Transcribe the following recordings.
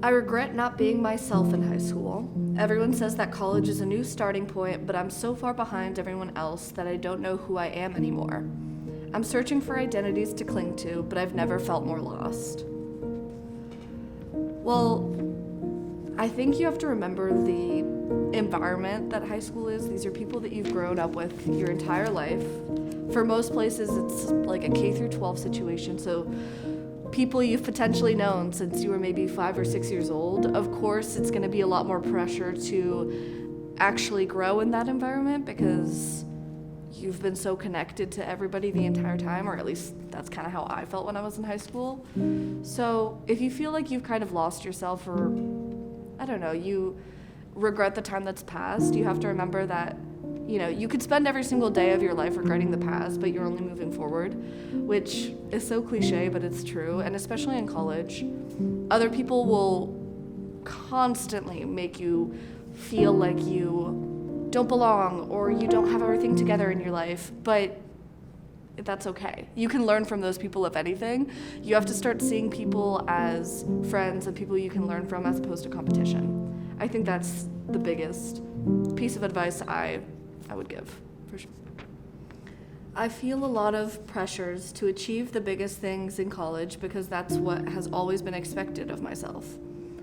I regret not being myself in high school. Everyone says that college is a new starting point, but I'm so far behind everyone else that I don't know who I am anymore. I'm searching for identities to cling to, but I've never felt more lost. Well, I think you have to remember the environment that high school is. These are people that you've grown up with your entire life. For most places, it's like a K through 12 situation, so people you've potentially known since you were maybe 5 or 6 years old. Of course, it's going to be a lot more pressure to actually grow in that environment because you've been so connected to everybody the entire time, or at least that's kind of how I felt when I was in high school. So if you feel like you've kind of lost yourself, or I don't know, you regret the time that's passed, you have to remember that you could spend every single day of your life regretting the past, but you're only moving forward, which is so cliche, but it's true. And especially in college, other people will constantly make you feel like you don't belong or you don't have everything together in your life, but that's okay. You can learn from those people, if anything. You have to start seeing people as friends and people you can learn from as opposed to competition. I think that's the biggest piece of advice I would give, for sure. I feel a lot of pressures to achieve the biggest things in college because that's what has always been expected of myself.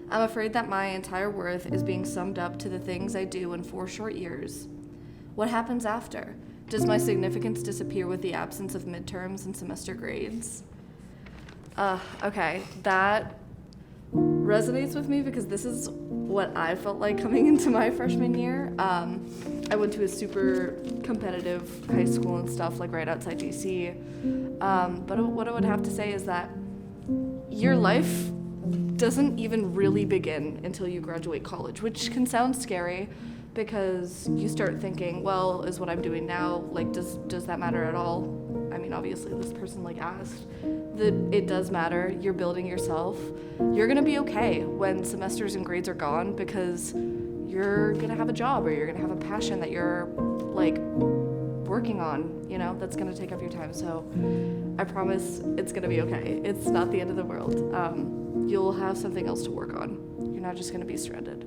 I'm afraid that my entire worth is being summed up to the things I do in 4 short years. What happens after? Does my significance disappear with the absence of midterms and semester grades? Okay, that resonates with me because this is what I felt like coming into my freshman year. I went to a super competitive high school and stuff, like right outside DC. But what I would have to say is that your life doesn't even really begin until you graduate college, which can sound scary because you start thinking, well, is what I'm doing now, like, does that matter at all? I mean, obviously this person asked that it does matter. You're building yourself. You're gonna be okay when semesters and grades are gone because you're gonna have a job or you're gonna have a passion that you're working on, that's gonna take up your time. So I promise it's gonna be okay. It's not the end of the world. You'll have something else to work on. You're not just gonna be stranded.